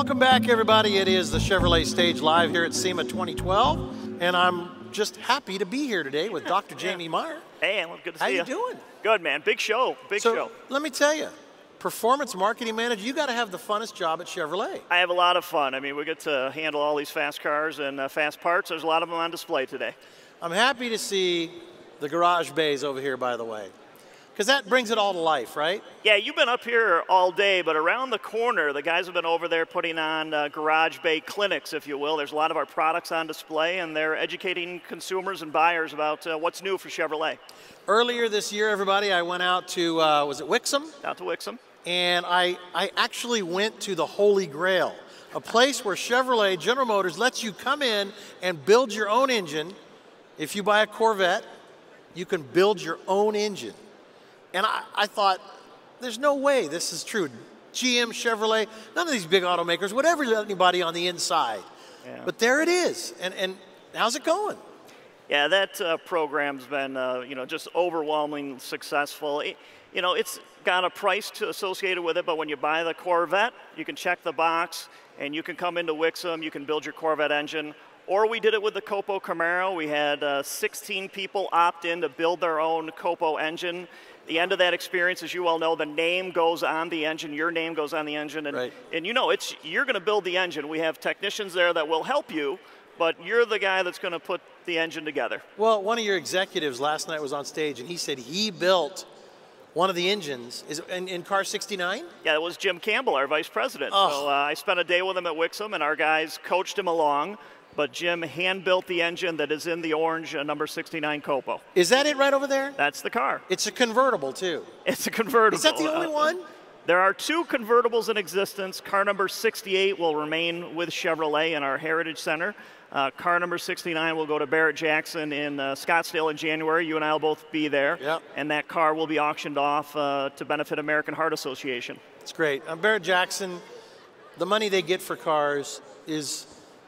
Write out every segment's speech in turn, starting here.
Welcome back, everybody. It is the Chevrolet stage live here at SEMA 2012, and I'm just happy to be here today with Dr. Jamie Meyer. Hey, well, good to see you. How you doing? Good, man. Big show. Big show. Let me tell you, performance marketing manager, you got to have the funnest job at Chevrolet. I have a lot of fun. I mean, we get to handle all these fast cars and fast parts. There's a lot of them on display today. I'm happy to see the garage bays over here, by the way, because that brings it all to life, right? Yeah, you've been up here all day, but around the corner, the guys have been over there putting on garage bay clinics, if you will. There's a lot of our products on display, and they're educating consumers and buyers about what's new for Chevrolet. Earlier this year, everybody, I went out to, was it Wixom? Out to Wixom. And I actually went to the Holy Grail, a place where Chevrolet, General Motors, lets you come in and build your own engine. If you buy a Corvette, you can build your own engine. And I thought, there's no way this is true. GM, Chevrolet, none of these big automakers would ever let anybody on the inside. Yeah. But there it is. And how's it going? Yeah, that program's been, just overwhelmingly successful. It's got a price associated with it, but when you buy the Corvette, you can check the box, and you can come into Wixom, you can build your Corvette engine. Or we did it with the COPO Camaro. We had 16 people opt in to build their own COPO engine. The end of that experience, as you all know, the name goes on the engine, your name goes on the engine, and, right. and you're going to build the engine. We have technicians there that will help you, but you're the guy that's going to put the engine together. Well, one of your executives last night was on stage, and he said he built one of the engines in car 69? Yeah, it was Jim Campbell, our vice president. Oh. So I spent a day with him at Wixom, and our guys coached him along. But Jim hand-built the engine that is in the orange number 69 COPO. Is that it right over there? That's the car. It's a convertible, too. It's a convertible. Is that the only one? There are two convertibles in existence. Car number 68 will remain with Chevrolet in our Heritage Center. Car number 69 will go to Barrett-Jackson in Scottsdale in January. You and I will both be there. Yep. And that car will be auctioned off to benefit American Heart Association. It's great. Barrett-Jackson, the money they get for cars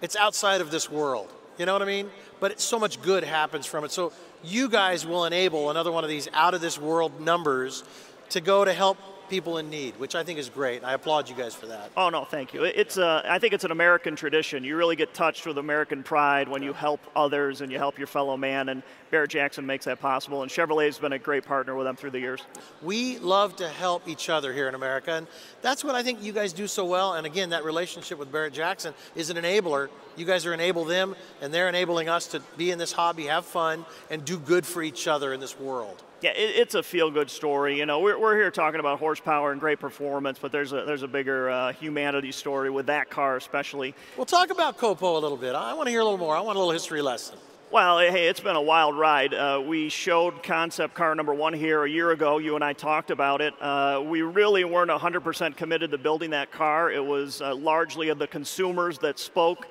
it's outside of this world. You know what I mean? But so much good happens from it. So you guys will enable another one of these out-of-this-world numbers to go to help people in need, which I think is great. I applaud you guys for that. Oh, no, thank you. I think it's an American tradition. You really get touched with American pride when you help others and you help your fellow man, and Barrett-Jackson makes that possible, and Chevrolet has been a great partner with them through the years. We love to help each other here in America, and that's what I think you guys do so well. And again, that relationship with Barrett-Jackson is an enabler. You guys are enabling them, and they're enabling us to be in this hobby, have fun, and do good for each other in this world. Yeah, it's a feel-good story. We're here talking about horsepower and great performance, but there's a bigger humanity story with that car especially. Well, talk about COPO a little bit. I want to hear a little more. I want a little history lesson. Well, hey, it's been a wild ride. We showed concept car number 1 here a year ago. You and I talked about it. We really weren't 100% committed to building that car. It was largely of the consumers that spoke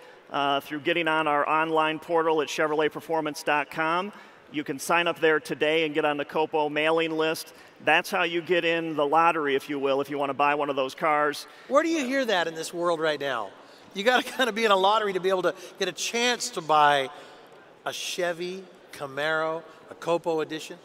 through getting on our online portal at ChevroletPerformance.com. You can sign up there today and get on the COPO mailing list. That's how you get in the lottery, if you will, if you want to buy one of those cars. Where do you hear that in this world right now? You got to kind of be in a lottery to be able to get a chance to buy a Chevy Camaro, a COPO edition.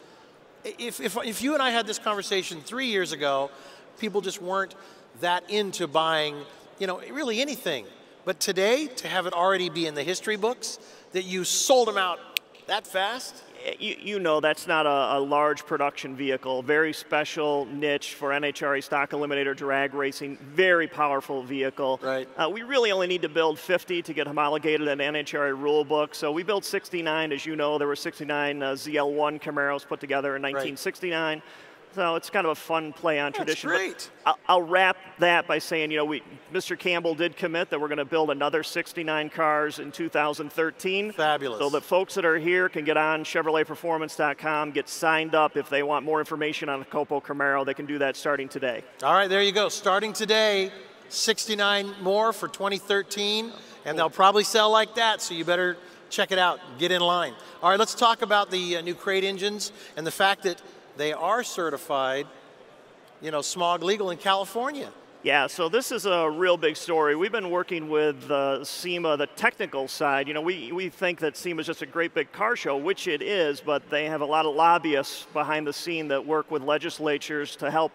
If you and I had this conversation 3 years ago, people just weren't that into buying, really anything. But today, to have it already be in the history books, that you sold them out that fast? That's not a large production vehicle. Very special niche for NHRA stock eliminator drag racing. Very powerful vehicle. Right. We really only need to build 50 to get homologated in the NHRA rule book. So we built 69. As you know, there were 69 ZL1 Camaros put together in 1969. Right. So it's kind of a fun play on tradition. That's great. I'll wrap that by saying, Mr. Campbell did commit that we're going to build another 69 cars in 2013. Fabulous. So the folks that are here can get on ChevroletPerformance.com, get signed up. If they want more information on the COPO Camaro, they can do that starting today. All right, there you go. Starting today, 69 more for 2013, and they'll probably sell like that, so you better check it out. Get in line. All right, let's talk about the new crate engines and the fact that they are certified, smog legal in California. Yeah, so this is a real big story. We've been working with SEMA, the technical side. We think that SEMA is just a great big car show, which it is, but they have a lot of lobbyists behind the scene that work with legislatures to help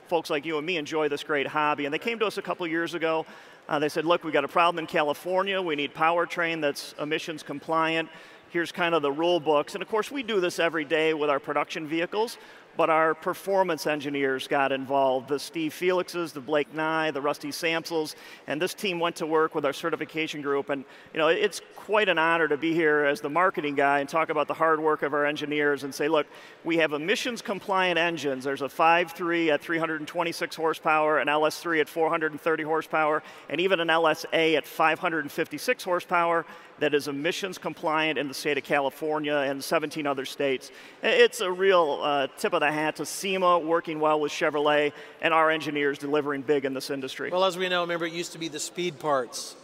folks like you and me enjoy this great hobby. And they came to us a couple years ago. They said, look, we got a problem in California. We need powertrain that's emissions compliant. Here's kind of the rule books. And of course, we do this every day with our production vehicles, but our performance engineers got involved, the Steve Felixes, the Blake Nye, the Rusty Samsels, and this team went to work with our certification group. And you know, it's quite an honor to be here as the marketing guy and talk about the hard work of our engineers and say, look, we have emissions compliant engines. There's a 5.3 at 326 horsepower, an LS3 at 430 horsepower, and even an LSA at 556 horsepower that is emissions compliant in the state of California and 17 other states. It's a real tip of the hat to SEMA working well with Chevrolet and our engineers delivering big in this industry. Well, as we know, remember, it used to be the speed parts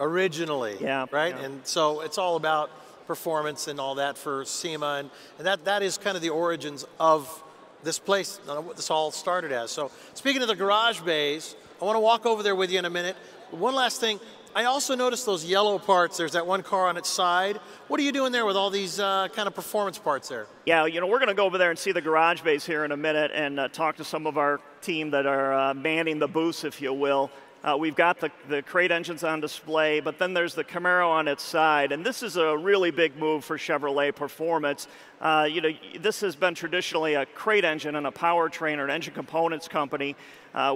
originally, right? Yeah. And so it's all about performance and all that for SEMA, and that is kind of the origins of this place, what this all started as. So speaking of the garage bays, I want to walk over there with you in a minute. One last thing. I also noticed those yellow parts. There's that one car on its side. What are you doing there with all these kind of performance parts there? Yeah, you know, we're going to go over there and see the garage bays here in a minute and talk to some of our team that are manning the booths, if you will. We've got the crate engines on display, but then there's the Camaro on its side, and this is a really big move for Chevrolet Performance. You know, this has been traditionally a crate engine and a powertrain or an engine components company.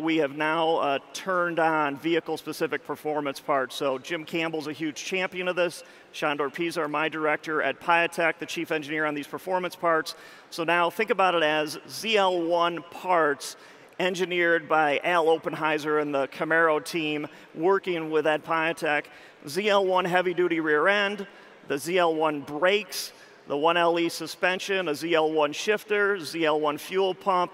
We have now turned on vehicle-specific performance parts. So Jim Campbell's a huge champion of this. Shandor Pizar, my director at Piatech, the chief engineer on these performance parts. So now think about it as ZL1 parts engineered by Al Oppenheiser and the Camaro team working with Ed Piatech. ZL1 heavy-duty rear end, the ZL1 brakes, the 1LE suspension, a ZL1 shifter, ZL1 fuel pump.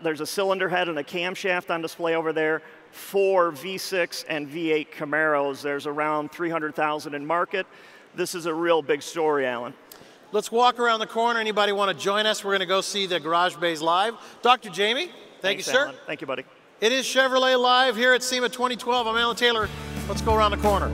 There's a cylinder head and a camshaft on display over there. 4 V6 and V8 Camaros. There's around 300,000 in market. This is a real big story, Alan. Let's walk around the corner. Anybody want to join us? We're going to go see the garage bays live. Dr. Jamie, thank you, sir. Alan. Thank you, buddy. It is Chevrolet Live here at SEMA 2012. I'm Alan Taylor. Let's go around the corner.